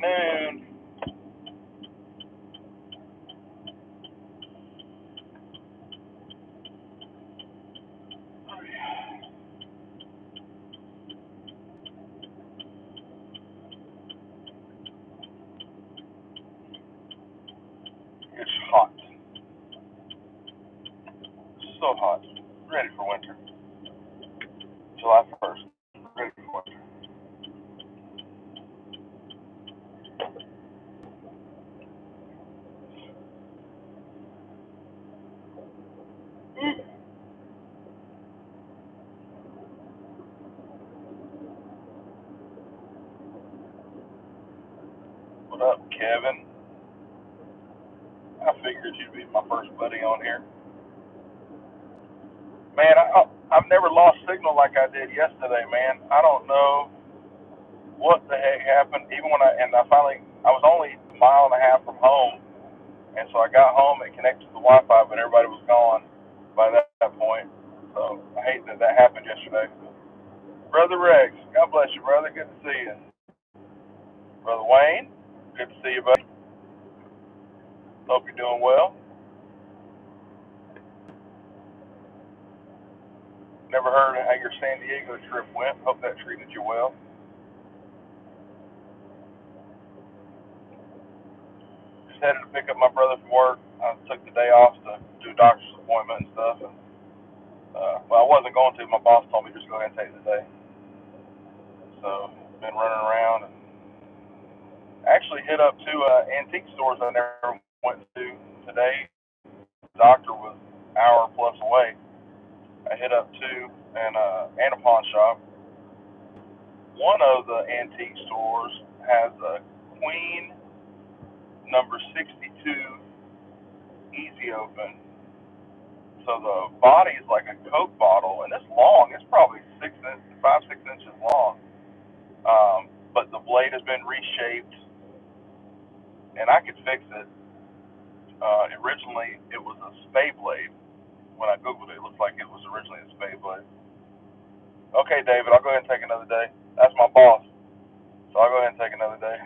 afternoon. It's hot. So hot. Ready for winter. July 1st. Ready for winter. What up, Kevin? I figured you'd be my first buddy on here. Man, I've never lost signal like I did yesterday, man. I don't know what the heck happened. Even when I was only a mile and a half from home, and so I got home and connected to the Wi-Fi, but everybody was gone by that point. So I hate that happened yesterday. Brother Rex, God bless you, brother. Good to see you. Brother Wayne, good to see you, buddy. Hope you're doing well. Never heard how your San Diego trip went. Hope that treated you well. Just headed to pick up my brother from work. I took the day off to do a doctor's appointment and stuff. And, well, I wasn't going to. My boss told me just go ahead and take the day. So, been running around and actually hit up two antique stores I never went to today. The doctor was an hour plus away. I hit up two and a pawn shop. One of the antique stores has a Queen number 62 easy open. So the body is like a Coke bottle, and it's long. It's probably 5-6 inches long. But the blade has been reshaped, and I could fix it. Originally, it was a spay blade. When I googled it, it looked like it was originally a spay blade. Okay, David, I'll go ahead and take another day. That's my boss, so I'll go ahead and take another day.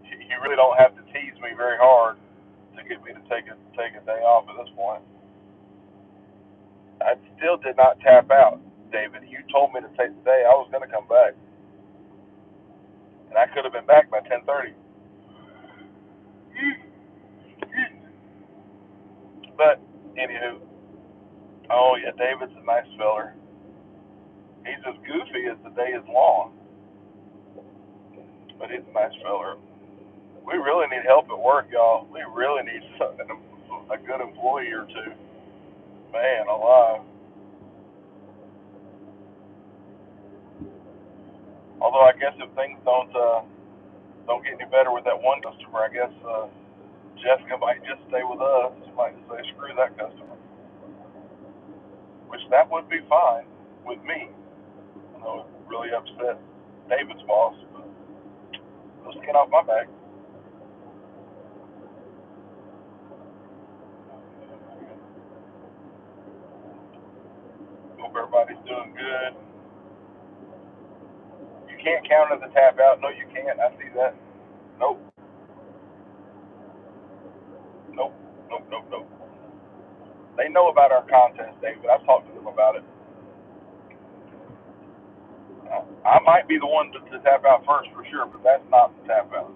You really don't have to tease me very hard to get me to take a day off at this point. I still did not tap out, David. You told me to take the day. I was going to come back, and I could have been back by 10:30. But anywho, oh yeah, David's a nice feller. He's as goofy as the day is long, but he's a nice feller. We really need help at work, y'all. We really need a good employee or two. Man, alive. Although I guess if things don't get any better with that one customer, I guess Jessica might just stay with us. She might just say screw that customer, which that would be fine with me. I know it really upset David's boss, but let's get off my back. Hope everybody's doing good. You can't count as a tap out. No, you can't. I see that. Nope. Nope. Nope. Nope. Nope. They know about our contest, David. I've talked to them about it. I might be the one to tap out first for sure, but that's not the tap out.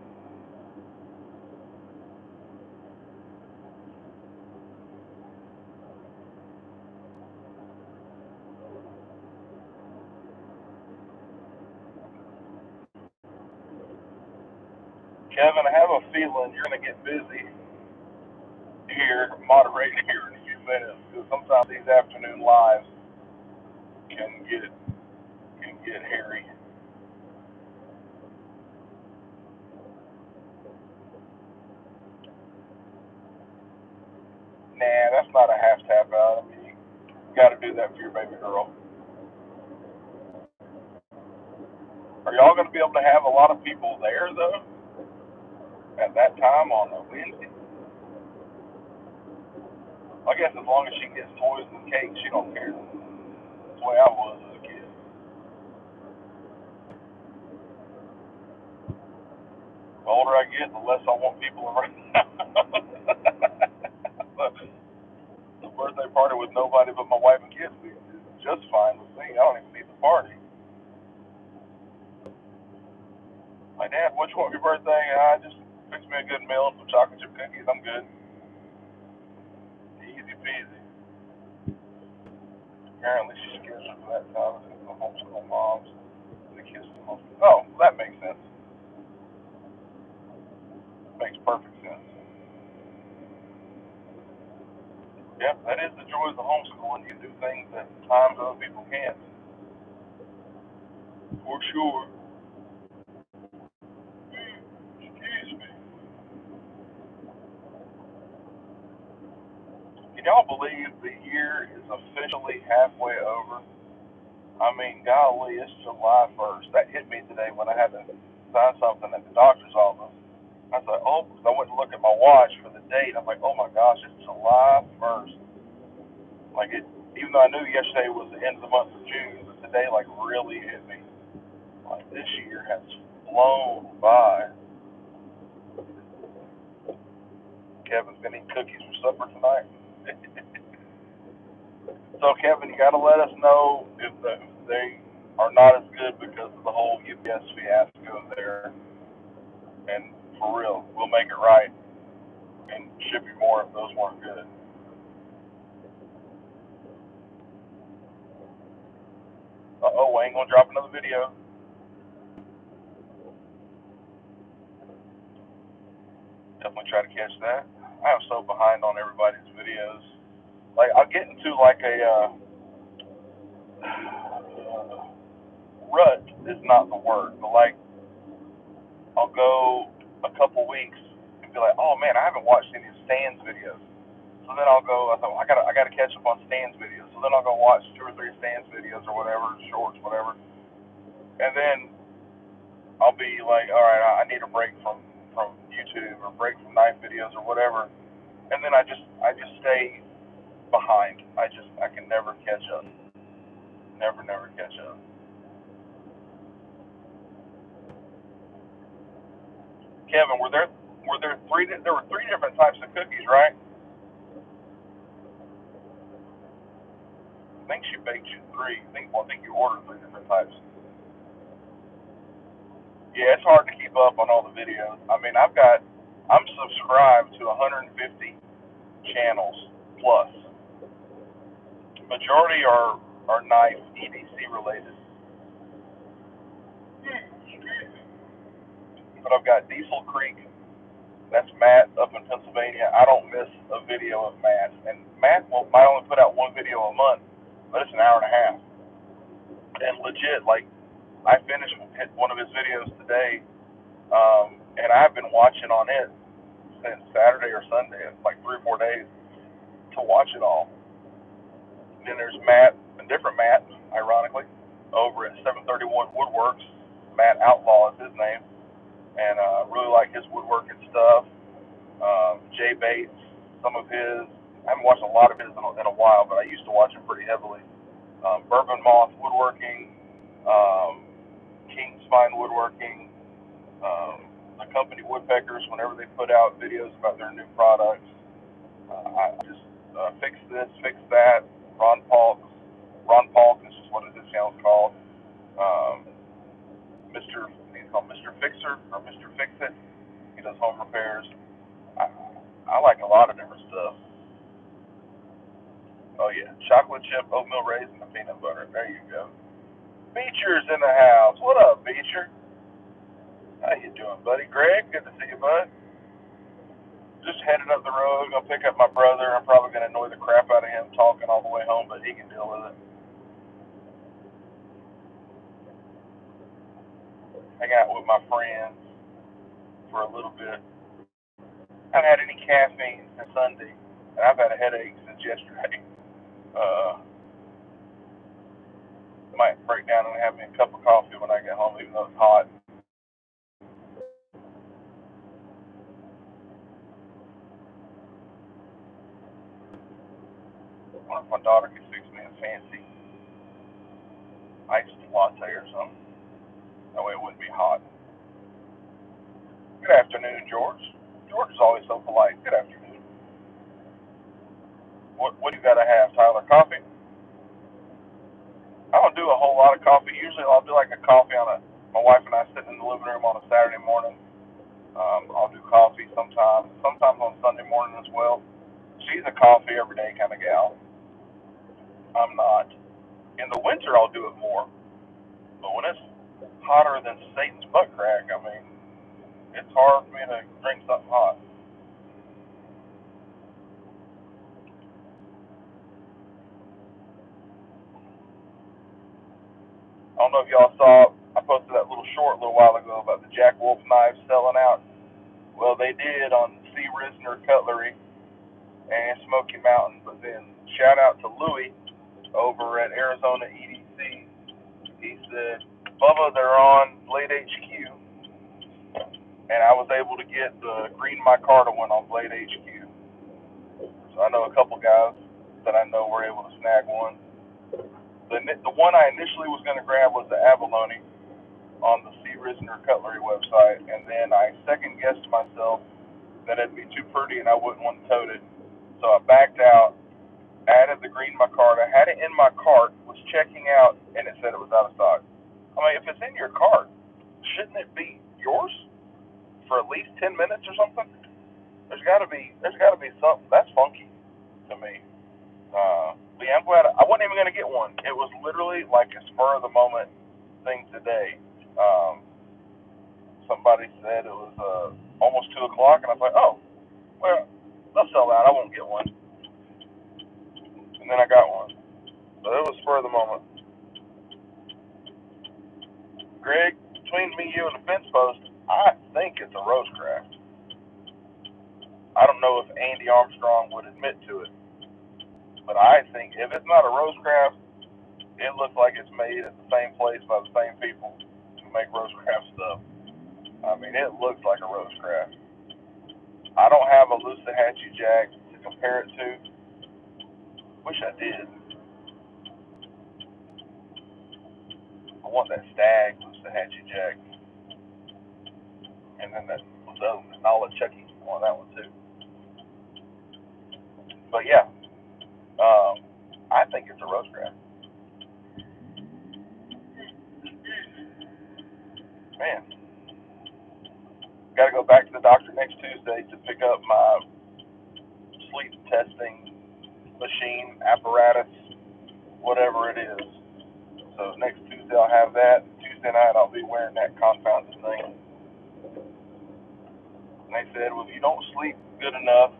Kevin, I have a feeling you're going to get busy here, moderating here in a few minutes, because sometimes these afternoon lives can get hairy. Nah, that's not a half tap out. I mean, you got to do that for your baby girl. Are y'all going to be able to have a lot of people there though at that time on a Wednesday? I guess as long as she gets toys and cake, she don't care. That's the way I was as a kid. The older I get, the less I want people around. The birthday party with nobody but my wife and kids is just fine with me. I don't even need the party. My dad, what you want for your birthday? I just fix me a good meal and some chocolate chip cookies. I'm good. Easy peasy. Apparently she scares her for that time. The homeschool moms and the kids in the homeschool. Oh, that makes sense. Makes perfect sense. Yep, that is the joy of the homeschooling. You do things that times other people can't. For sure. Excuse me. Can y'all believe the year is officially halfway over? I mean, golly, it's July 1st. That hit me today when I had to sign something at the doctor's office. I was like, oh, because I went to look at my watch for the date. I'm like, oh my gosh, it's July 1st. Like, even though I knew yesterday was the end of the month of June, but today, like, really hit me. Like, this year has flown by. Kevin's gonna eat cookies for supper tonight. So, Kevin, you gotta let us know if they are not as good because of the whole UPS fiasco there. And for real, we'll make it right and ship you more if those weren't good. Uh-oh, Wayne gonna drop another video. Definitely try to catch that. I am so behind on everybody's videos. Like, I'll get into like a rut is not the word, but like I'll go a couple weeks and be like, oh man, I haven't watched any of Stan's videos. So then I'll go. I thought, well, I gotta catch up on Stan's videos. So then I'll go watch 2 or 3 Stan's videos or whatever, shorts, whatever, and then I'll be like, all right, I need a break from YouTube or break from knife videos or whatever, and then I just stay behind. I can never catch up. Never catch up. Kevin, there were three different types of cookies, right? I think she baked you three. I think you ordered 3 different types. Yeah, it's hard to keep up on all the videos. I mean, I'm subscribed to 150 channels plus. Majority are knife EDC related. But I've got Diesel Creek. That's Matt up in Pennsylvania. I don't miss a video of Matt. And Matt might only put out one video a month, but it's an hour and a half. And legit, like, I finished one of his videos today, and I've been watching on it since Saturday or Sunday. It's like 3 or 4 days to watch it all. And then there's Matt, a different Matt, ironically, over at 731 Woodworks. Matt Outlaw is his name, and really like his woodworking stuff. Jay Bates, some of his. I haven't watched a lot of his in a while, but I used to watch him pretty heavily. Bourbon Moth Woodworking, King Spine Woodworking, the company Woodpeckers. Whenever they put out videos about their new products, I just fix this, fix that. Ron Paulk is just what his channel's called. Um, he's called Mr. Fixer or Mr. Fix It. He does home repairs. I, I like a lot of different stuff. Oh yeah, chocolate chip, oatmeal raisin, and peanut butter. There you go. Beecher's in the house. What up, Beecher? How you doing, buddy? Greg, good to see you, bud. Just headed up the road, gonna pick up my brother. I'm probably gonna annoy the crap out of him talking all the way home, but he can deal with it. Hang out with my friends for a little bit. I haven't had any caffeine since Sunday, and I've had a headache since yesterday. Uh, might break down and have me a cup of coffee when I get home, even though it's hot. I wonder if my daughter could fix me a fancy iced latte or something. That way it wouldn't be hot. Good afternoon, George. George is always so polite. Good afternoon. What do you gotta have, Tyler? Coffee? I don't do a whole lot of coffee. Usually I'll do like a coffee on my wife and I sitting in the living room on a Saturday morning. I'll do coffee sometimes on Sunday morning as well. She's a coffee every day kind of gal. I'm not. In the winter I'll do it more, but when it's hotter than Satan's butt crack, I mean, it's hard for me to drink something hot. I don't know if y'all saw, I posted that little short a little while ago about the Jack Wolf knives selling out. Well, they did on C. Risner Cutlery and Smoky Mountain, but then shout out to Louie over at Arizona EDC. He said, Bubba, they're on Blade HQ, and I was able to get the green micarta one on Blade HQ. So I know a couple guys that I know were able to snag one. The one I initially was going to grab was the abalone on the C. Risner Cutlery website, and then I second guessed myself that it'd be too pretty and I wouldn't want to tote it. So I backed out, added the green micarta, had it in my cart, was checking out, and it said it was out of stock. I mean, if it's in your cart, shouldn't it be yours for at least 10 minutes or something? There's got to be something that's funky to me. But yeah, I'm glad I wasn't even gonna get one. It was literally like a spur of the moment thing today. Somebody said it was almost 2 o'clock, and I was like, oh, well, they'll sell out. I won't get one. And then I got one. So it was spur of the moment. Greg, between me, you, and the fence post, I think it's a Rosecraft. I don't know if Andy Armstrong would admit to it, but I think if it's not a Rosecraft, it looks like it's made at the same place by the same people who make Rosecraft stuff. I mean, it looks like a Rosecraft. I don't have a Lucid Jack to compare it to. Wish I did. I want that Stag Lucid Jack, and then that Nala Chucky. I want that one too. But yeah, I think it's a Rosecraft. Man, got to go back to the doctor next Tuesday to pick up my sleep testing machine apparatus, whatever it is. So next Tuesday I'll have that. Tuesday night I'll be wearing that confounded thing. And they said, well, if you don't sleep good enough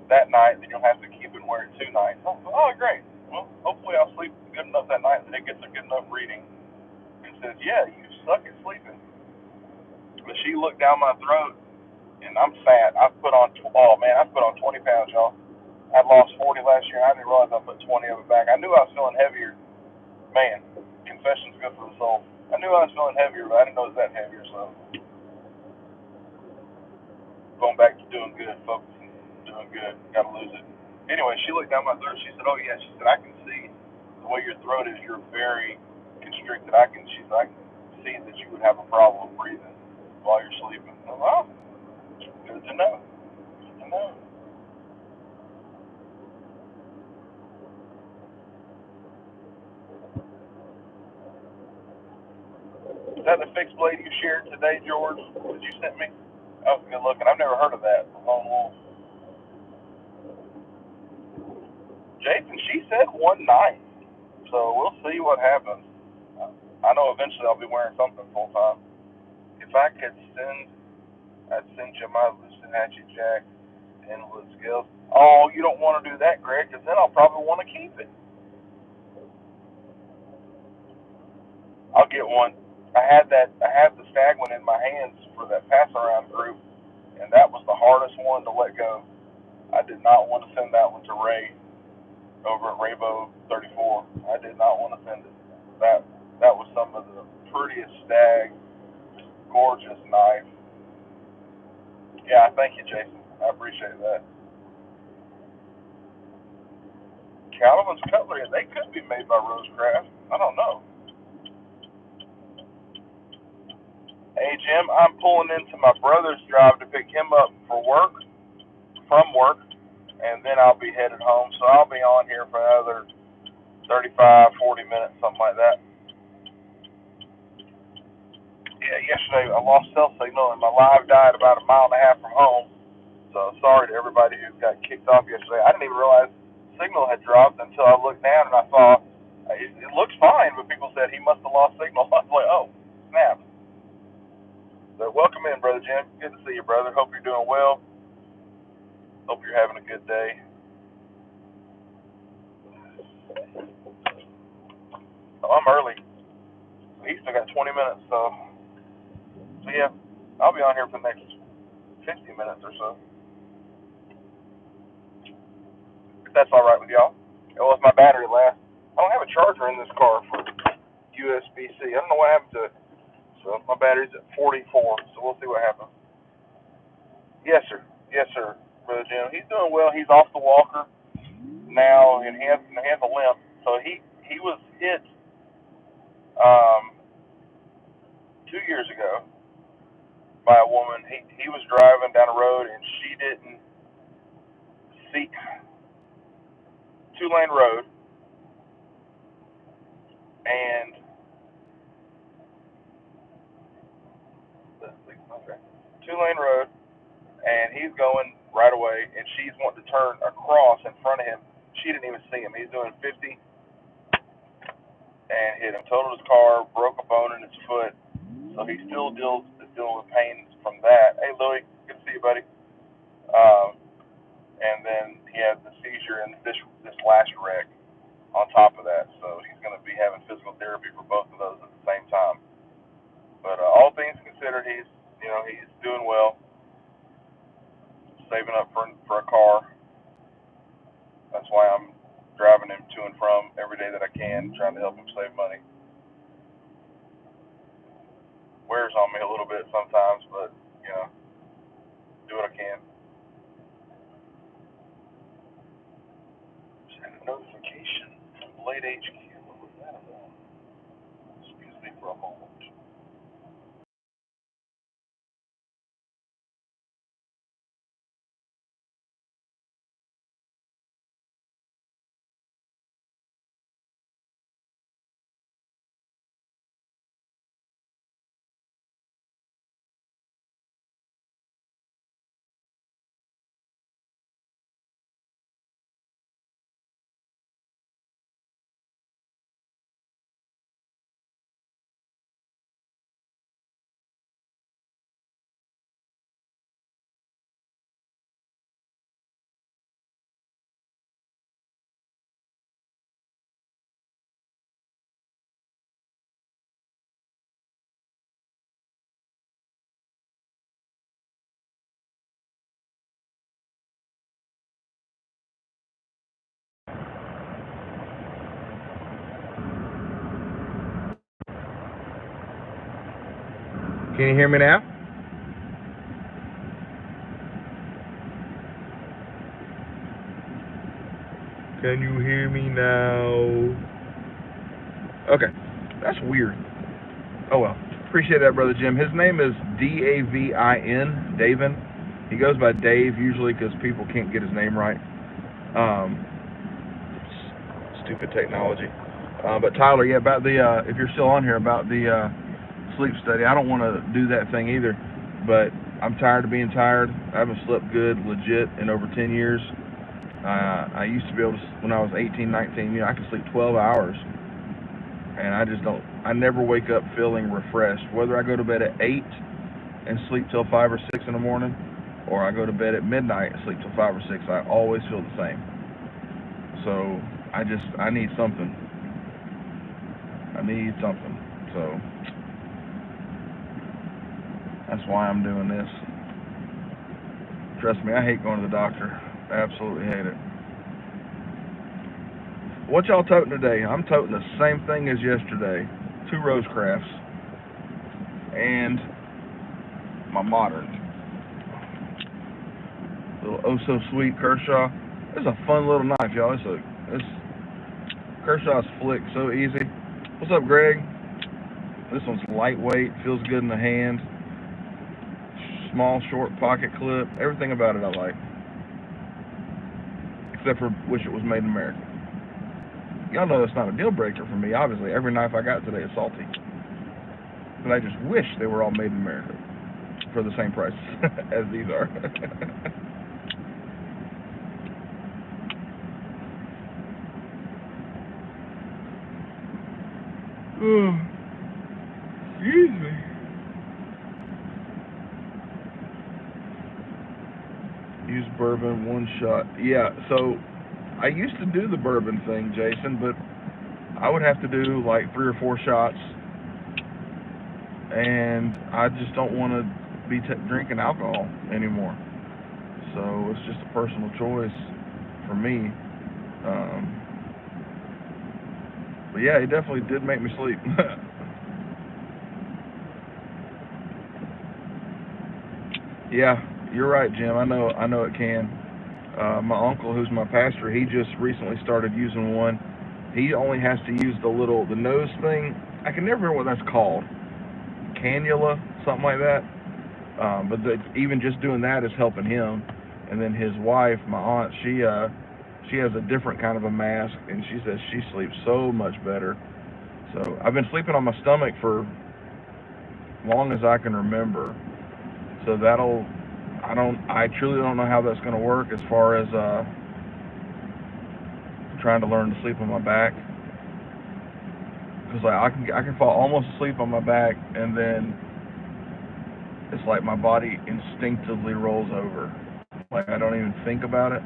that night, then you'll have to keep it and wear it 2 nights. Oh, great. Well, hopefully I'll sleep good enough that night that it gets a good enough reading. And says, yeah, you suck at sleeping. But she looked down my throat, and I'm fat. I've put on 20 pounds, y'all. I lost 40 last year. I didn't realize I put 20 of it back. I knew I was feeling heavier. Man, confession's good for the soul. I knew I was feeling heavier, but I didn't know it was that heavier. So going back to doing good, focusing, doing good. Got to lose it. Anyway, she looked down my throat. She said, "Oh yeah." She said, "I can see the way your throat is. You're very constricted. She said, I can see that you would have a problem breathing while you're sleeping." I'm like, oh, good to know. Good to know. Is that the fixed blade you shared today, George? That you sent me? Oh, good looking. I've never heard of that. Lone Wolf. Jason, she said 1 night. So we'll see what happens. I know eventually I'll be wearing something full time. If I could I'd send you my Lucid Jack and wood scales. Oh, you don't want to do that, Greg, because then I'll probably want to keep it. I'll get one. I had the Stag one in my hands for that pass around group, and that was the hardest one to let go. I did not want to send that one to Ray over at Raybo 34. I did not want to send it. That was some of the prettiest Stag, gorgeous knife. Yeah, thank you, Jason. I appreciate that. Calvin's Cutlery, they could be made by Rosecraft. I don't know. Hey, Jim, I'm pulling into my brother's drive to pick him up from work, and then I'll be headed home. So I'll be on here for another 35, 40 minutes, something like that. Yeah, yesterday I lost cell signal and my live died about a mile and a half from home. So sorry to everybody who got kicked off yesterday. I didn't even realize signal had dropped until I looked down and I saw it looks fine, but people said he must have lost signal. I was like, oh, snap. So welcome in, Brother Jim. Good to see you, brother. Hope you're doing well. Hope you're having a good day. Oh, I'm early. He's still got 20 minutes, so yeah, I'll be on here for the next 50 minutes or so. If that's all right with y'all. Well, if my battery lasts. I don't have a charger in this car for USB-C. I don't know what happened to it. So my battery's at 44, so we'll see what happens. Yes, sir. Yes, sir, Brother Jim. He's doing well. He's off the walker now, and he has a limp. So he was hit 2 years ago by a woman. He was driving down the road, and she didn't see 2-lane road, and okay, 2-lane road, and he's going right away, and she's wanting to turn across in front of him. She didn't even see him. He's doing 50 and hit him. Totaled his car, broke a bone in his foot, so he still dealing with pain from that. Hey, Louie, good to see you, buddy. And then he had the seizure and this last wreck on top of that, so he's going to be having physical therapy for both of those at the same time. But all things considered, he's doing well, saving up for a car. That's why I'm driving him to and from every day that I can, trying to help him save money. Wears on me a little bit sometimes, but do what I can. Just had a notification from Late HQ. What was that about? Excuse me for a moment. Can you hear me now? Can you hear me now? Okay, that's weird. Oh well, appreciate that, Brother Jim. His name is Davin, Davin. He goes by Dave usually because people can't get his name right. Stupid technology. But Tyler, yeah, about the if you're still on here, about the sleep study. I don't want to do that thing either, but I'm tired of being tired. I haven't slept good, legit, in over 10 years. I used to be able to, when I was 18, 19, I could sleep 12 hours, and I just don't. I never wake up feeling refreshed. Whether I go to bed at 8 and sleep till 5 or 6 in the morning, or I go to bed at midnight and sleep till 5 or 6, I always feel the same. So I need something. So that's why I'm doing this. Trust me, I hate going to the doctor. I absolutely hate it. What y'all toting today? I'm toting the same thing as yesterday. 2 Rosecrafts and my modern. Little oh so sweet Kershaw. It's a fun little knife, y'all. It's Kershaw's flick so easy. What's up, Greg? This one's lightweight, feels good in the hand. small, short pocket clip. Everything about it I like. Except for wish it was made in America. Y'all know that's not a deal breaker for me. Obviously, every knife I got today is salty. But I just wish they were all made in America for the same price as these are. Oh, excuse me. Use bourbon, one shot. Yeah, so I used to do the bourbon thing, Jason, but I would have to do like 3 or 4 shots, and I just don't want to be drinking alcohol anymore. So it's just a personal choice for me. But yeah, it definitely did make me sleep. Yeah, you're right, Jim. I know it can. My uncle, who's my pastor, he just recently started using one. He only has to use the nose thing. I can never remember what that's called. Cannula, something like that. But even just doing that is helping him. And then his wife, my aunt, she has a different kind of a mask, and she says she sleeps so much better. So I've been sleeping on my stomach for long as I can remember. So I truly don't know how that's going to work as far as trying to learn to sleep on my back. Because like I can fall almost asleep on my back, and then it's like my body instinctively rolls over. Like I don't even think about it.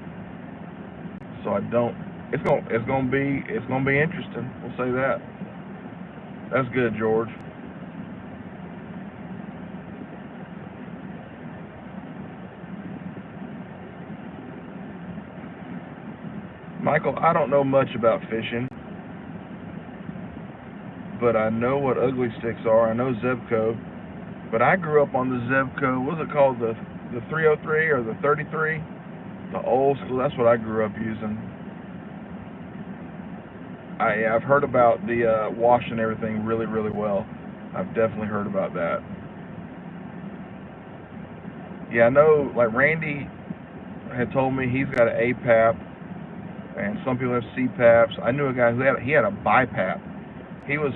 So I don't. It's gonna be interesting. We'll say that. That's good, George. Michael, I don't know much about fishing, but I know what ugly sticks are. I know Zebco, but I grew up on the Zebco. What's it called? The 303 or the 33? The old school. That's what I grew up using. I've heard about the washing everything really, really well. I've definitely heard about that. Yeah, I know. Like Randy had told me he's got an APAP, and some people have CPAPs. I knew a guy who had a BiPAP. He was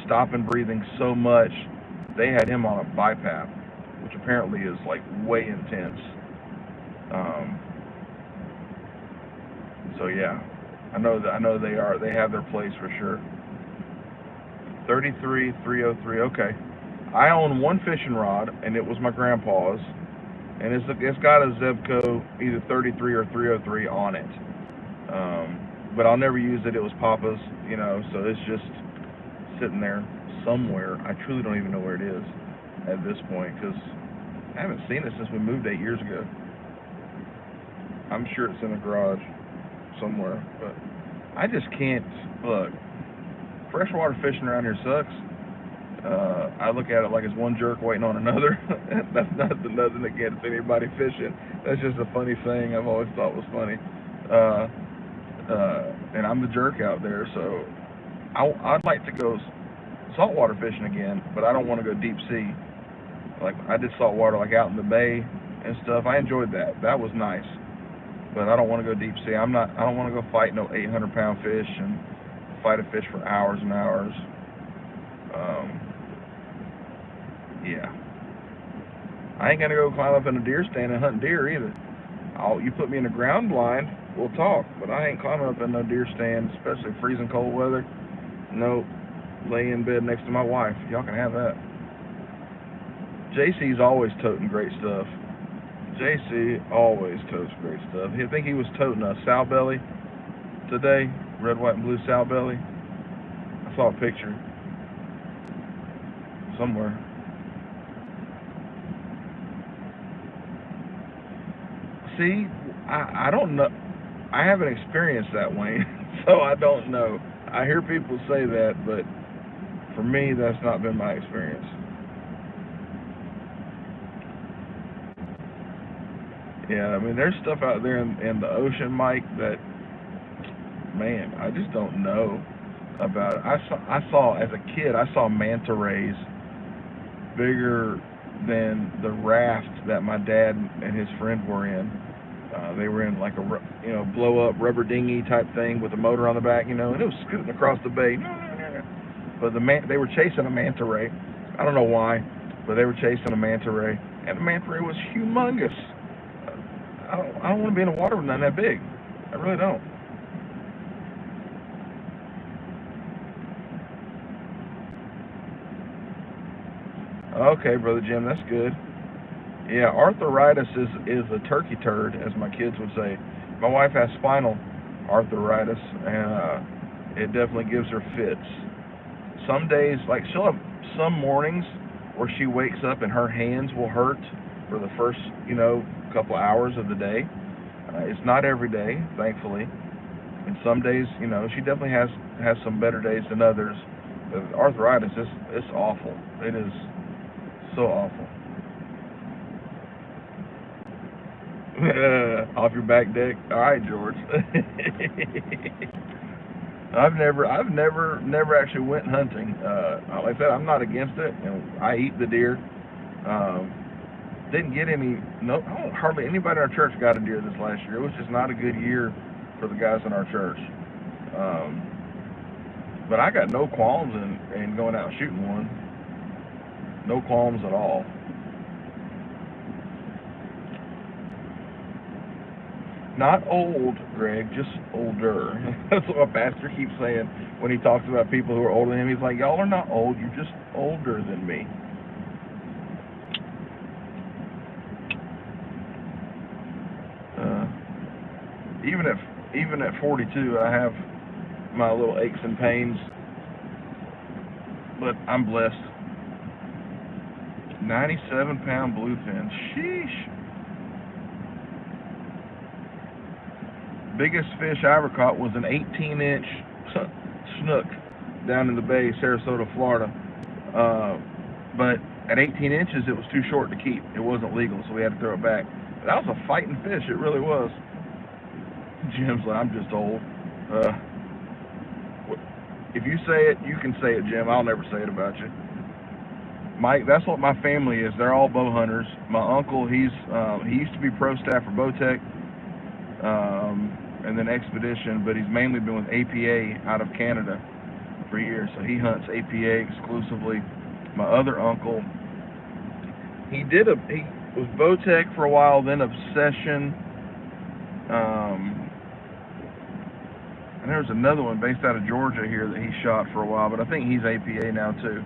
stopping breathing so much they had him on a BiPAP, which apparently is like way intense. Um, so yeah, I know they have their place for sure. 33 303. Okay, I own one fishing rod, and it was my grandpa's, and it's got a Zebco either 33 or 303 on it. But I'll never use it. It was Papa's, so it's just sitting there somewhere. I truly don't even know where it is at this point because I haven't seen it since we moved 8 years ago. I'm sure it's in the garage somewhere, but I just can't look. Freshwater fishing around here sucks. I look at it like it's one jerk waiting on another. That's nothing against anybody fishing. That's just a funny thing I've always thought was funny. And I'm the jerk out there, so I'd like to go saltwater fishing again, but I don't want to go deep sea. Like I did saltwater, like out in the bay and stuff. I enjoyed that. That was nice, but I don't want to go deep sea. I don't want to go fight no 800-pound fish and fight a fish for hours and hours. Yeah, I ain't gonna go climb up in a deer stand and hunt deer either. You put me in a ground blind, we'll talk, but I ain't climbing up in no deer stand, especially freezing cold weather. No, lay in bed next to my wife. Y'all can have that. JC's always toting great stuff. JC always totes great stuff. I think he was toting a sow belly today, red, white, and blue sow belly. I saw a picture somewhere. See, I don't know. I haven't experienced that, Wayne, so I don't know. I hear people say that, but for me, that's not been my experience. Yeah, I mean, there's stuff out there in the ocean, Mike, that, man, I just don't know about it. I saw as a kid, I saw manta rays bigger than the raft that my dad and his friend were in. They were in like a blow up rubber dinghy type thing with a motor on the back, and it was scooting across the bay. But they were chasing a manta ray. I don't know why, but they were chasing a manta ray, and the manta ray was humongous. I don't want to be in the water with nothing that big. I really don't. Okay, Brother Jim, that's good. Yeah, arthritis is a turkey turd, as my kids would say. My wife has spinal arthritis, and it definitely gives her fits. Some days, like she'll have some mornings where she wakes up and her hands will hurt for the first, couple hours of the day. It's not every day, thankfully. And some days, she definitely has some better days than others. But arthritis, it's awful. It is so awful. Off your back deck. All right, George. I've never actually went hunting. Like I said, I'm not against it. I eat the deer. Didn't get any. No, hardly anybody in our church got a deer this last year. It was just not a good year for the guys in our church. But I got no qualms in going out and shooting one. No qualms at all. Not old, Greg, just older. That's what my pastor keeps saying when he talks about people who are older than him. He's like, y'all are not old, you're just older than me. Even at 42, I have my little aches and pains, but I'm blessed. 97-pound bluefin. Sheesh. Biggest fish I ever caught was an 18-inch snook down in the bay, Sarasota, Florida. But at 18 inches, it was too short to keep. It wasn't legal, so we had to throw it back. But that was a fighting fish. It really was. Jim's like, I'm just old. If you say it, you can say it, Jim. I'll never say it about you. Mike, that's what my family is. They're all bow hunters. My uncle, he used to be pro staff for Bowtech. And then Expedition, but he's mainly been with APA out of Canada for years, so he hunts APA exclusively. My other uncle, he was Bowtech for a while, then Obsession, and there was another one based out of Georgia here that he shot for a while, but I think he's APA now too.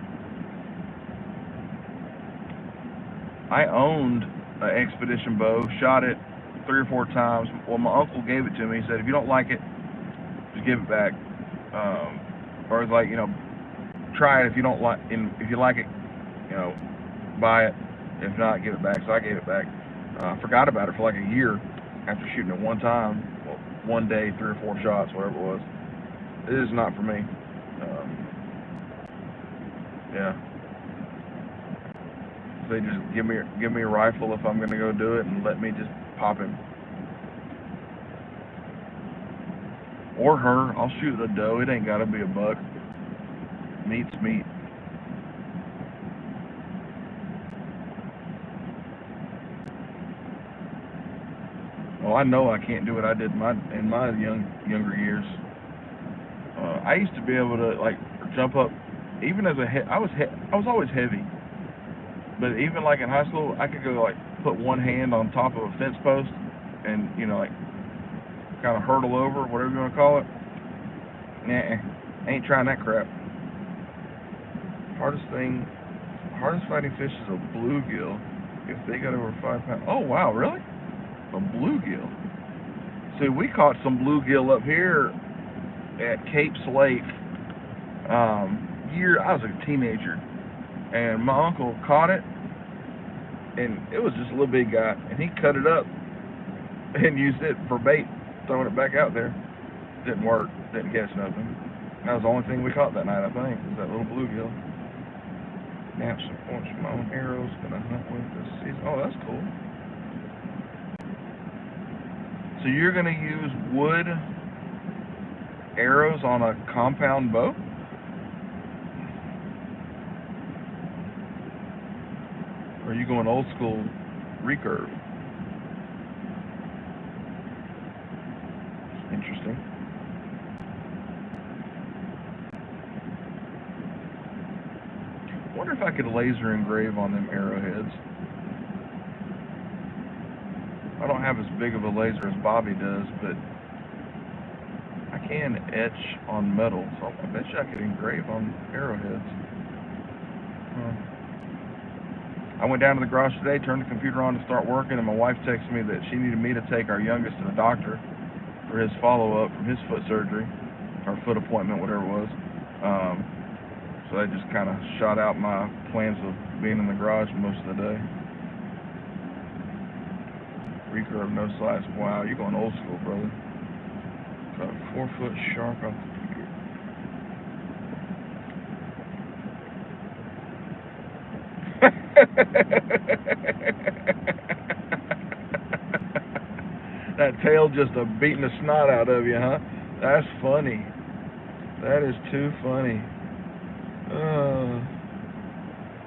I owned an Expedition bow, shot it 3 or 4 times. Well, my uncle gave it to me. He said, if you don't like it, just give it back. Or it's like, try it. If you don't like, if you like it, buy it. If not, give it back. So I gave it back. Forgot about it for like a year after shooting it one time. Well, one day, 3 or 4 shots, whatever it was. It is not for me. Yeah. They just give me a rifle if I'm going to go do it, and let me just pop him. Or her. I'll shoot a doe. It ain't got to be a buck. Meat's meat. Well, I know I can't do what I did in my younger years. I used to be able to like jump up, even as I was always heavy. But even like in high school, I could go like put one hand on top of a fence post and like kind of hurdle over, whatever you want to call it. Nah, ain't trying that crap. Hardest fighting fish is a bluegill. If they got over 5 pounds. Oh wow, really? A bluegill. See, we caught some bluegill up here at Cape Slate. I was a teenager, and my uncle caught it, and it was just a little big guy, and he cut it up and used it for bait, throwing it back out there. Didn't work, didn't catch nothing. That was the only thing we caught that night, I think, was that little bluegill. Snapped some points from my own arrows, gonna hunt with this season. Oh, that's cool. So you're gonna use wood arrows on a compound bow? Or are you going old school recurve? Interesting. I wonder if I could laser engrave on them arrowheads. I don't have as big of a laser as Bobby does, but I can etch on metal, so I bet you I could engrave on arrowheads. I went down to the garage today, turned the computer on to start working, and my wife texted me that she needed me to take our youngest to the doctor for his follow-up from his foot surgery, or foot appointment, whatever it was. So that just kind of shot out my plans of being in the garage most of the day. Recurve, no slice. Wow, you're going old school, brother. Got a 4-foot sharp off the That tail just beating the snot out of you, huh? That's funny. That is too funny.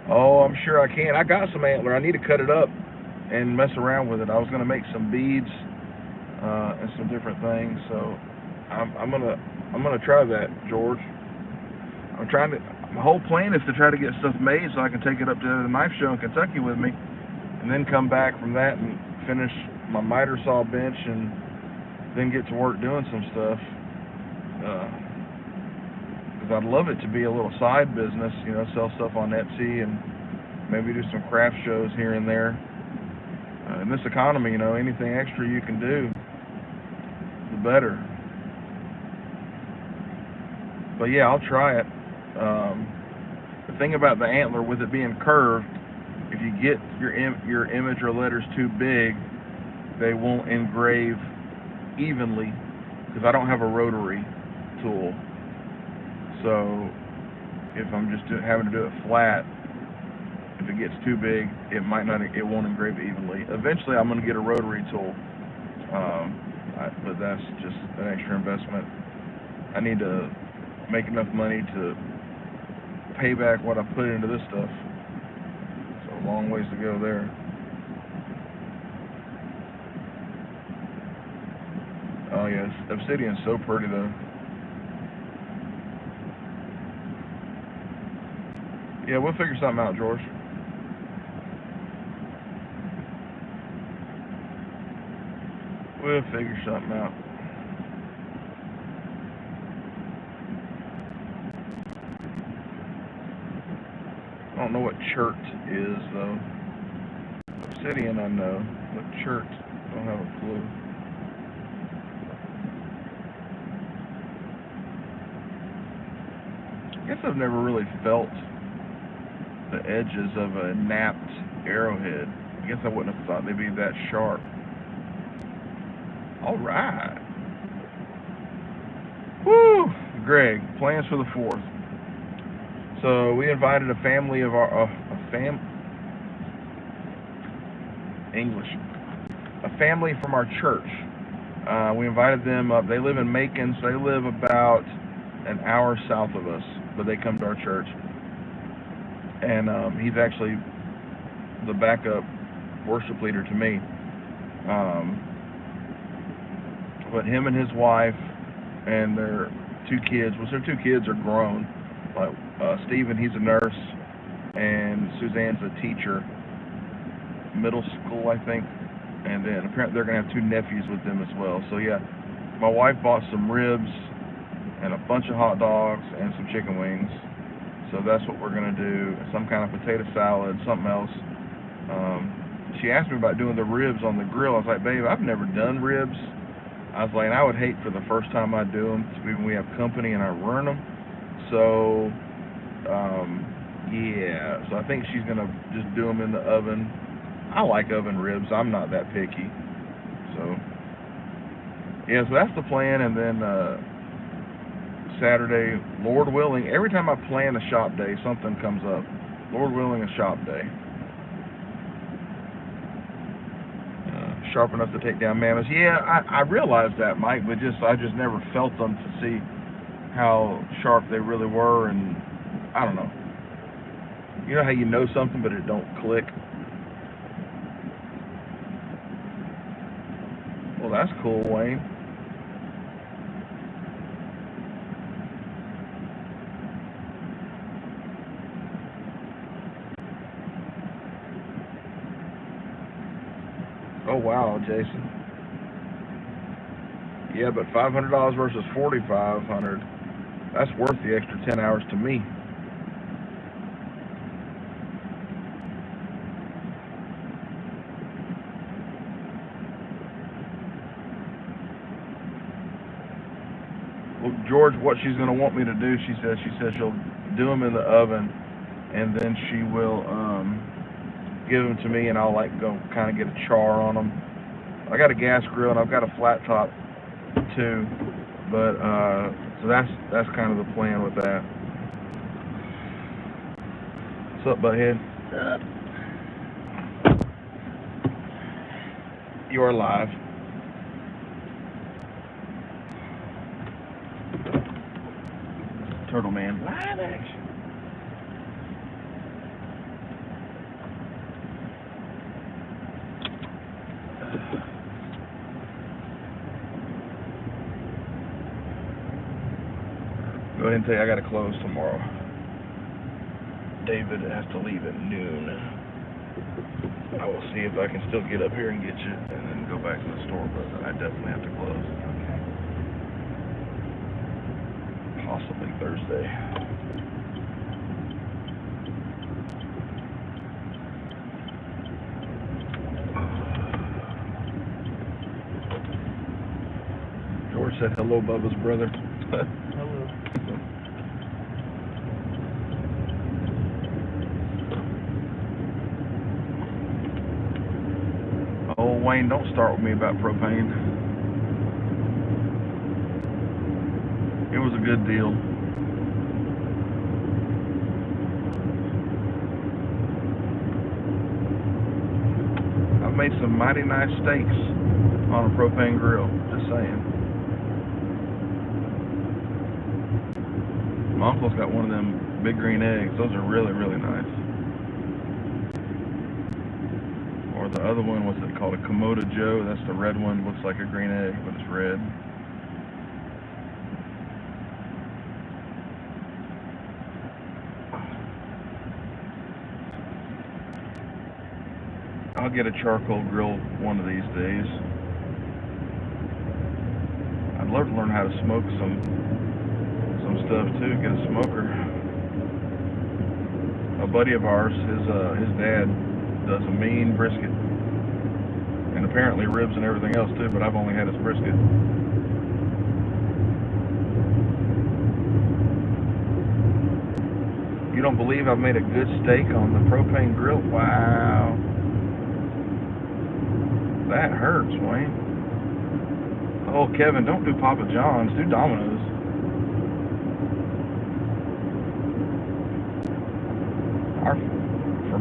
Oh, I'm sure I can. I got some antler. I need to cut it up and mess around with it. I was gonna make some beads and some different things. So I'm gonna try that, George. I'm trying to. My whole plan is to try to get stuff made so I can take it up to the knife show in Kentucky with me, and then come back from that and finish my miter saw bench, and then get to work doing some stuff. Because I'd love it to be a little side business, you know, sell stuff on Etsy and maybe do some craft shows here and there. In this economy, you know, anything extra you can do, the better. But yeah, I'll try it. The thing about the antler, with it being curved, if you get your image or letters too big, they won't engrave evenly, because I don't have a rotary tool. So if I'm just having to do it flat, if it gets too big, it won't engrave evenly. Eventually, I'm going to get a rotary tool, but that's just an extra investment. I need to make enough money to pay back what I put into this stuff. So a long ways to go there. Oh yes, obsidian's so pretty though. Yeah, we'll figure something out, George. We'll figure something out. I don't know what chert is, though. Obsidian, I know, but chert, I don't have a clue. I guess I've never really felt the edges of a napped arrowhead. I guess I wouldn't have thought they'd be that sharp. All right. Woo! Greg, plans for the 4th. So we invited a family of our family from our church. We invited them up. They live in Macon, so they live about an hour south of us, but they come to our church. And he's actually the backup worship leader to me. But him and his wife and their 2 kids, well, their 2 kids are grown. Like Stephen, he's a nurse, and Suzanne's a teacher, middle school, I think. And then apparently they're gonna have 2 nephews with them as well. So yeah, my wife bought some ribs and a bunch of hot dogs and some chicken wings. So that's what we're gonna do. Some kind of potato salad, something else. She asked me about doing the ribs on the grill. I was like, babe, I've never done ribs. I was like, I would hate for the first time I do them, when we have company and I run them. So, yeah. So I think she's gonna just do them in the oven. I like oven ribs. I'm not that picky. So, yeah. So that's the plan. And then Saturday, Lord willing, every time I plan a shop day, something comes up. Lord willing, a shop day. Sharp enough to take down mammoths. Yeah, I realized that, Mike, but I just never felt them to see how sharp they really were, and I don't know. You know how you know something but it don't click? Well, that's cool, Wayne. Oh, wow, Jason. Yeah, but $500 versus $4,500. That's worth the extra 10 hours to me. Well, George, what she's going to want me to do, she says she'll do them in the oven, and then she will give them to me, and I'll like go kind of get a char on them. I got a gas grill and I've got a flat top too, but so that's kind of the plan with that. What's up, butthead? You are live. Turtle Man, live action. Go ahead and tell you I got to close tomorrow. David has to leave at noon. I will see if I can still get up here and get you and then go back to the store, but I definitely have to close. Okay. Possibly Thursday. George said hello, Bubba's brother. Hello. Oh, Wayne, don't start with me about propane. It was a good deal. I've made some mighty nice steaks on a propane grill, just saying. My uncle's got one of them big green eggs. Those are really, really nice. Or the other one, what's it called? A Komodo Joe. That's the red one. Looks like a green egg, but it's red. I'll get a charcoal grill one of these days. I'd love to learn how to smoke some stuff too. Get a smoker. A buddy of ours, his dad does a mean brisket, and apparently ribs and everything else too. But I've only had his brisket. You don't believe I've made a good steak on the propane grill? Wow. That hurts, Wayne. Oh, Kevin, don't do Papa John's. Do Domino's. For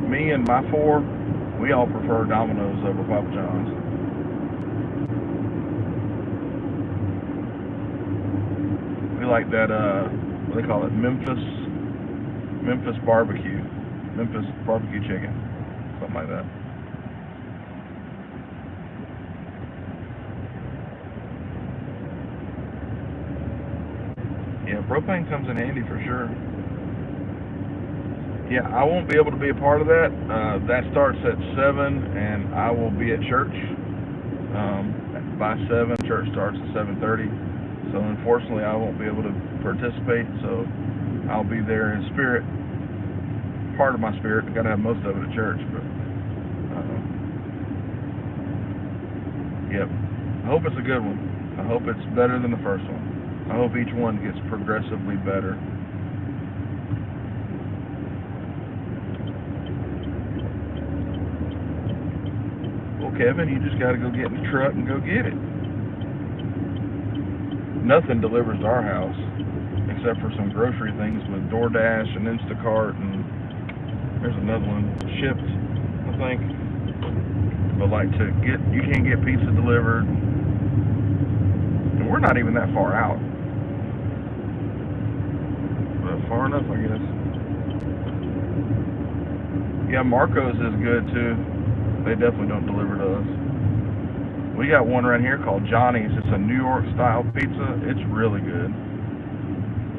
me and my four, we all prefer Domino's over Papa John's. We like that, what do they call it? Memphis barbecue. Memphis barbecue chicken. Something like that. Yeah, propane comes in handy for sure. Yeah, I won't be able to be a part of that. That starts at 7, and I will be at church by 7. Church starts at 7:30. So unfortunately, I won't be able to participate. So I'll be there in spirit, part of my spirit. I gotta have most of it at church, but yep. I hope it's a good one. I hope it's better than the first one. I hope each one gets progressively better. Well, Kevin, you just got to go get in the truck and go get it. Nothing delivers to our house except for some grocery things with DoorDash and Instacart, and there's another one, Shipped, I think. But like you can't get pizza delivered, and we're not even that far out. Far enough, I guess. Yeah, Marco's is good too. They definitely don't deliver to us. We got one right here called Johnny's. It's a New York style pizza. It's really good.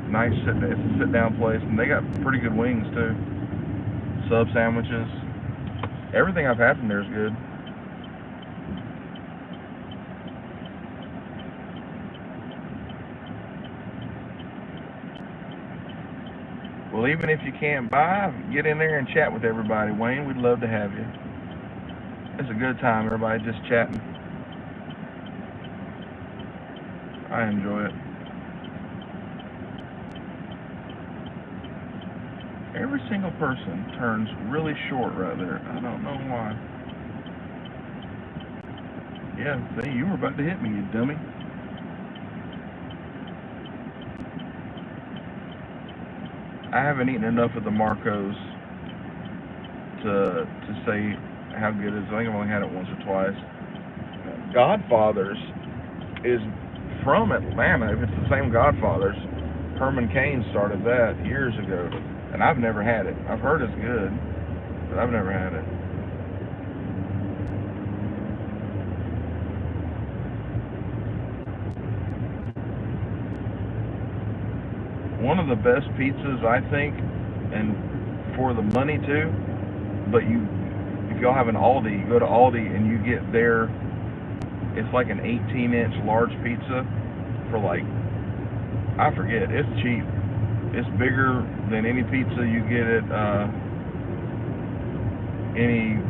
Nice it's a sit down place, and they got pretty good wings too. Sub sandwiches. Everything I've had from there is good. Well, even if you can't buy, get in there and chat with everybody, Wayne. We'd love to have you. It's a good time, everybody just chatting. I enjoy it. Every single person turns really short right there. I don't know why. Yeah, see, you were about to hit me, you dummy. I haven't eaten enough of the Marcos to say how good it is. I think I've only had it once or twice. Godfather's is from Atlanta. If it's the same Godfather's, Herman Cain started that years ago, and I've never had it. I've heard it's good, but I've never had it. One of the best pizzas, I think, and for the money too. But if y'all have an Aldi, you go to Aldi and you get their, it's like an 18-inch large pizza for like, I forget, it's cheap. It's bigger than any pizza you get at any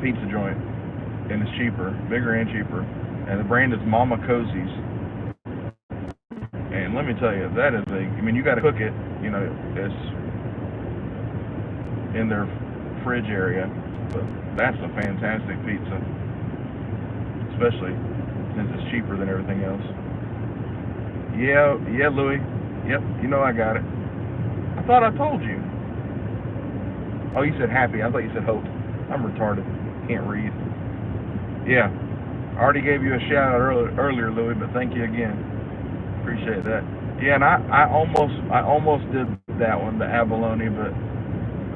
pizza joint, and it's cheaper, bigger and cheaper. And the brand is Mama Cosey's. And let me tell you, that is I mean, you got to cook it, you know, it's in their fridge area, but that's a fantastic pizza, especially since it's cheaper than everything else. Yeah, Louis. Yep, you know I got it. I thought I told you. Oh, you said happy. I thought you said hope. I'm retarded. Can't read. Yeah, I already gave you a shout out earlier, Louis, but thank you again. Appreciate that. Yeah, and I almost did that one, the abalone, but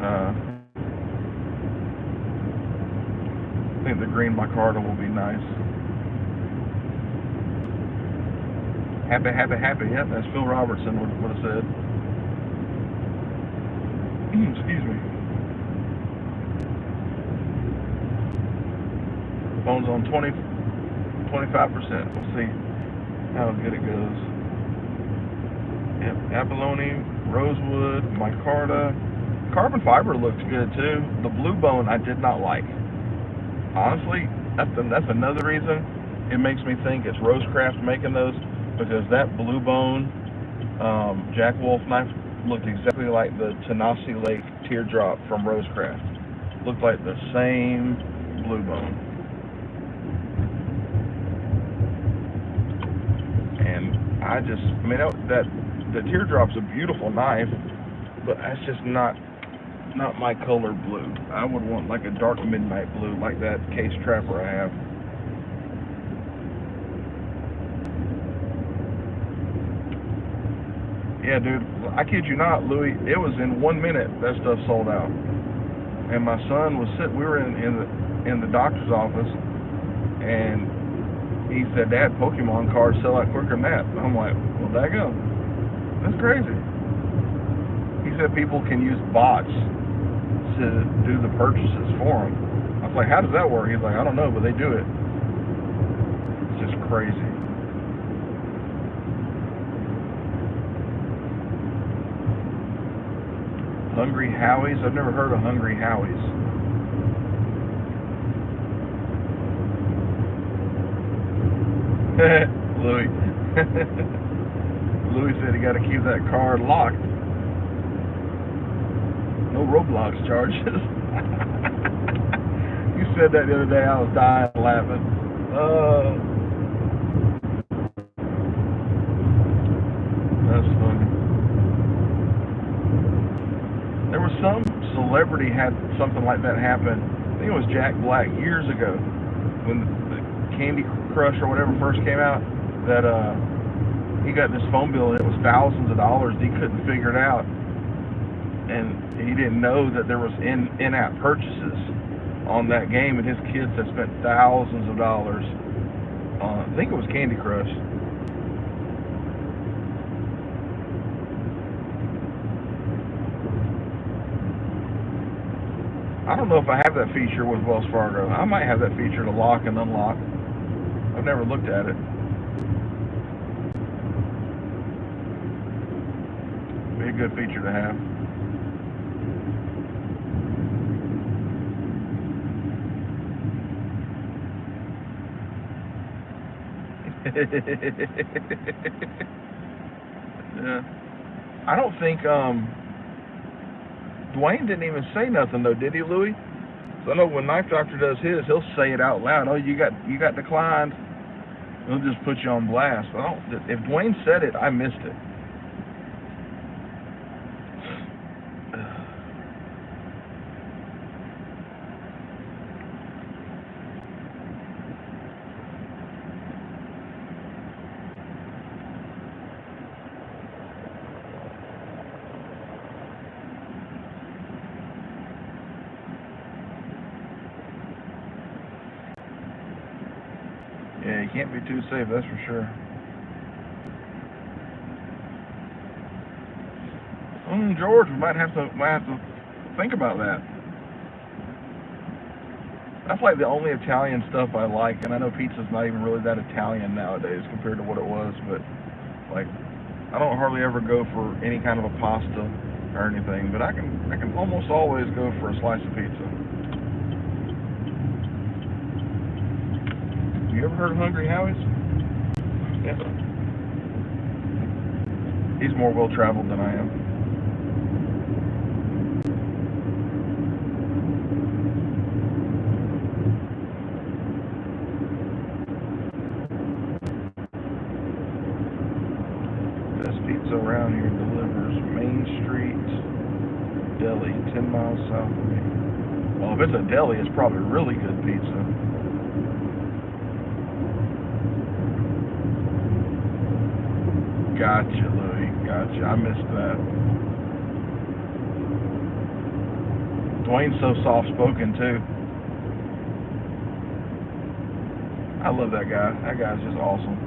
I think the green micarta will be nice. Happy. Yep, that's Phil Robertson would have said. Excuse me. Phone's on 25%. We'll see how good it goes. Yep, abalone, rosewood, micarta. Carbon fiber looks good too. The blue bone I did not like. Honestly, that's another reason it makes me think it's Rosecraft making those, because that blue bone Jack Wolf knife looked exactly like the Tanasi Lake teardrop from Rosecraft. Looked like the same blue bone. And I mean, that the teardrop's a beautiful knife, but that's just not my color blue. I would want like a dark midnight blue, like that Case Trapper I have. Yeah, dude, I kid you not, Louis, it was in 1 minute that stuff sold out. And my son was we were in the doctor's office, and he said, Dad, Pokemon cards sell out quicker than that. I'm like, well, daggone. That's crazy. He said people can use bots to do the purchases for them. I was like, how does that work? He's like, I don't know, but they do it. It's just crazy. Hungry Howie's? I've never heard of Hungry Howie's. Louis. Louis said he got to keep that car locked. No Roblox charges. You said that the other day. I was dying laughing. That's funny. There was some celebrity had something like that happen. I think it was Jack Black years ago, when the Candy Crush or whatever first came out, that he got this phone bill and it was thousands of dollars. He couldn't figure it out, and he didn't know that there was in-app purchases on that game, and his kids had spent thousands of dollars I think it was Candy Crush. I don't know if I have that feature with Wells Fargo. I might have that feature to lock and unlock. I've never looked at it. Be a good feature to have. Yeah. I don't think Dwayne didn't even say nothing though, did he, Louis? So I know when Knife Doctor does his, he'll say it out loud. Oh, you got declined. He'll just put you on blast. But if Dwayne said it, I missed it. Yeah, you can't be too safe, that's for sure. George, we might have to think about that. That's like the only Italian stuff I like, and I know pizza's not even really that Italian nowadays compared to what it was, but like I don't hardly ever go for any kind of a pasta or anything, but I can almost always go for a slice of pizza. You ever heard of Hungry Howie's? Yeah. He's more well traveled than I am. Best pizza around here delivers Main Street Deli, 10 miles south of me. Well, if it's a deli, it's probably really good pizza. Gotcha, Louis. Gotcha. I missed that. Dwayne's so soft-spoken, too. I love that guy. That guy's just awesome.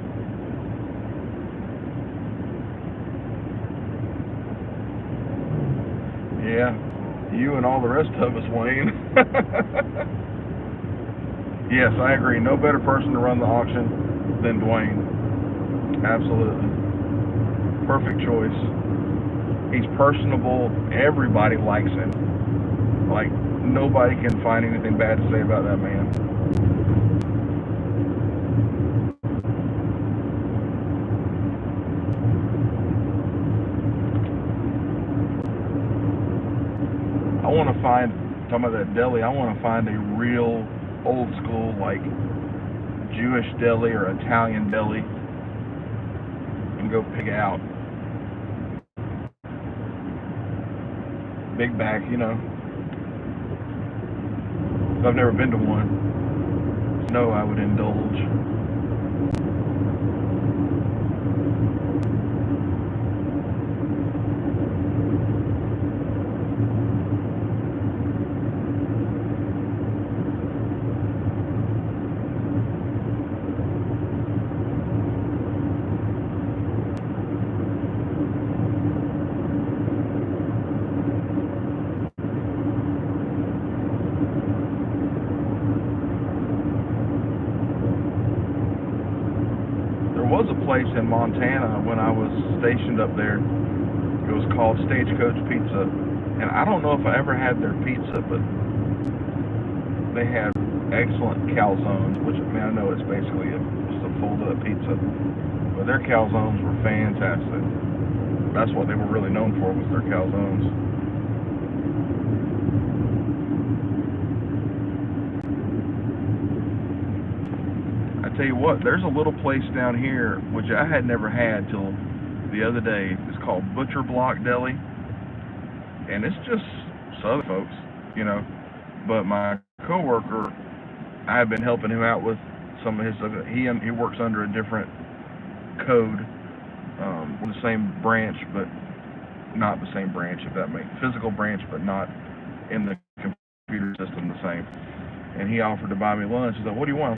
Yeah. You and all the rest of us, Wayne. Yes, I agree. No better person to run the auction than Dwayne. Absolutely. Perfect choice. He's personable. Everybody likes him. Like, nobody can find anything bad to say about that man. I want to find, talking about that deli, I want to find a real old school, like, Jewish deli or Italian deli and go pick it out. Big back, you know. I've never been to one. No, I would indulge. There was a place in Montana when I was stationed up there. It was called Stagecoach Pizza, and I don't know if I ever had their pizza, but they had excellent calzones, which, I mean, I know it's basically just a folded up pizza, but their calzones were fantastic. That's what they were really known for, was their calzones. I tell you what, there's a little place down here which I had never had till the other day. It's called Butcher Block Deli, and it's just Southern folks, you know. But my coworker, I have been helping him out with some of his stuff. He works under a different code, the same branch, but not the same branch. If that makes physical branch, but not in the computer system the same. And he offered to buy me lunch. He said, "What do you want?"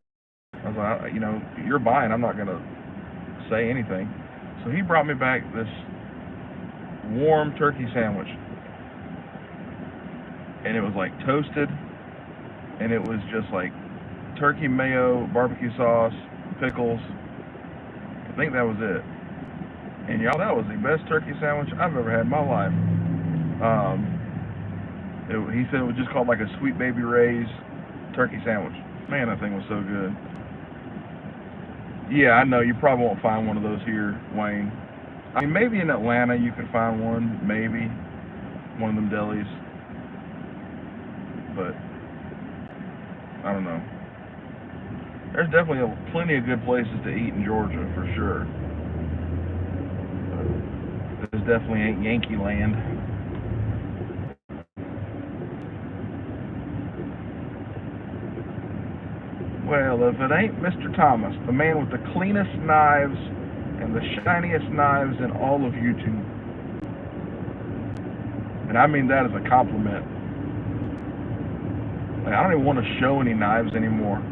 I was like, you know, you're buying. I'm not going to say anything. So he brought me back this warm turkey sandwich. And it was like toasted. And it was just like turkey mayo, barbecue sauce, pickles. I think that was it. And y'all, that was the best turkey sandwich I've ever had in my life. He said it was just called like a Sweet Baby Ray's turkey sandwich. Man, that thing was so good. Yeah, I know you probably won't find one of those here, Wayne. I mean, maybe in Atlanta you could find one, maybe one of them delis, but I don't know. There's definitely plenty of good places to eat in Georgia for sure. But this definitely ain't Yankee land. Well, if it ain't Mr. Thomas, the man with the cleanest knives and the shiniest knives in all of YouTube. And I mean that as a compliment. Like, I don't even want to show any knives anymore.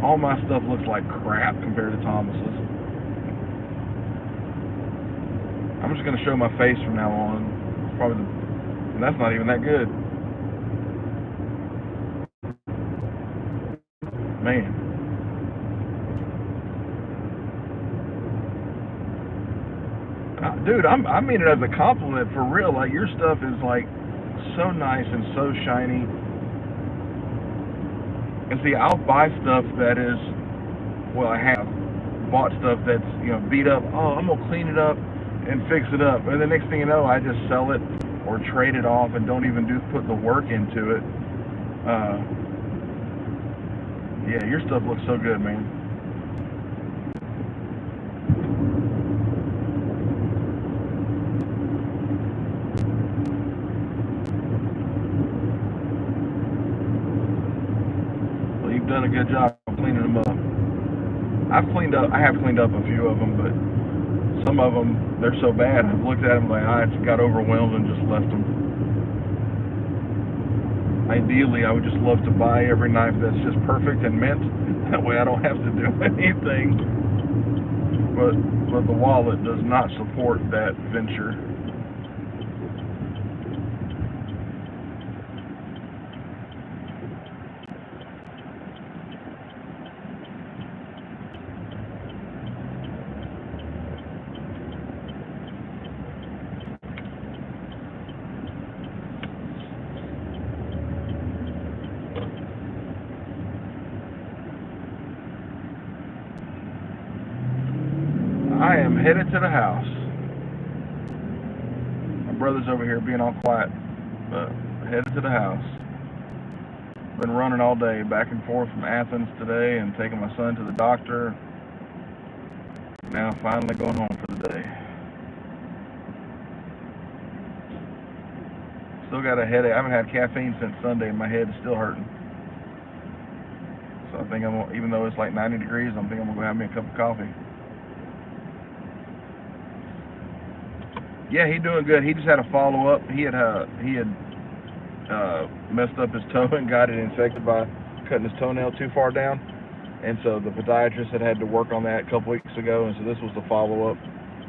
All my stuff looks like crap compared to Thomas's. I'm just going to show my face from now on. And that's not even that good. Man. Dude, I mean it as a compliment for real. Like, your stuff is like so nice and so shiny. And see, I'll buy stuff that is, well, I have bought stuff that's, you know, beat up. Oh, I'm gonna clean it up and fix it up, and the next thing you know, I just sell it or trade it off and don't even put the work into it. Yeah, your stuff looks so good, man. Well, you've done a good job of cleaning them up. I have cleaned up a few of them, but some of them, they're so bad. I've looked at them like I just got overwhelmed and just left them. Ideally, I would just love to buy every knife that's just perfect and mint. That way I don't have to do anything. But the wallet does not support that venture. I am headed to the house. My brother's over here being all quiet, but headed to the house. Been running all day, back and forth from Athens today and taking my son to the doctor. Now finally going home for the day. Still got a headache. I haven't had caffeine since Sunday and my head is still hurting. So I think even though it's like 90 degrees, I'm thinking I'm gonna go have me a cup of coffee. Yeah, he's doing good. He just had a follow-up. He had messed up his toe and got it infected by cutting his toenail too far down. And so the podiatrist had to work on that a couple weeks ago, and so this was the follow-up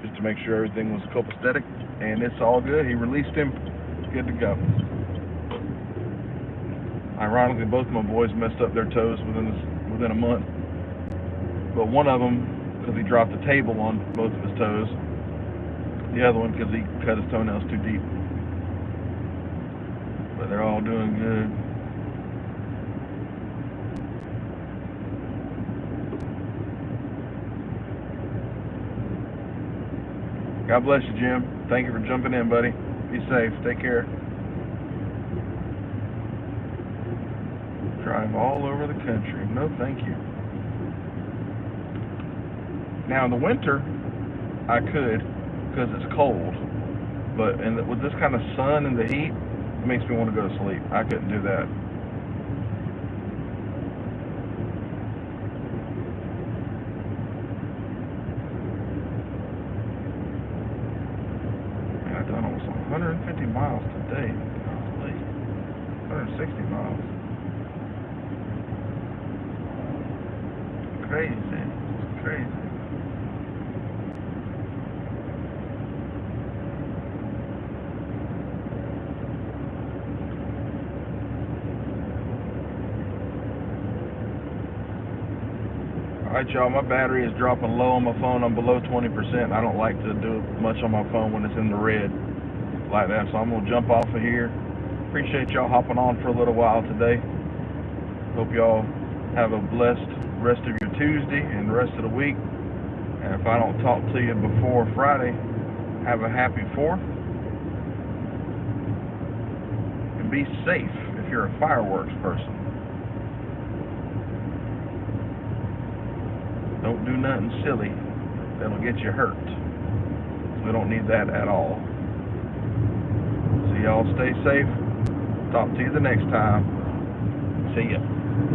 just to make sure everything was copacetic. And it's all good. He released him. Good to go. Ironically, both of my boys messed up their toes within a month. But one of them, because he dropped the table on both of his toes. The other one because he cut his toenails too deep. But they're all doing good. God bless you, Jim. Thank you for jumping in, buddy. Be safe. Take care. Drive all over the country. No, thank you. Now, in the winter, I could, because it's cold, but with this kind of sun and the heat, it makes me want to go to sleep. I couldn't do that. Man, I've done almost 150 miles today. Golly. 160 miles. crazy. It's crazy. Alright, y'all, my battery is dropping low on my phone. I'm below 20%. I don't like to do much on my phone when it's in the red like that, so I'm going to jump off of here. Appreciate y'all hopping on for a little while today. Hope y'all have a blessed rest of your Tuesday and the rest of the week. And if I don't talk to you before Friday, have a happy 4th. And be safe if you're a fireworks person. Don't do nothing silly that'll get you hurt. We don't need that at all. So y'all stay safe. Talk to you the next time. See ya.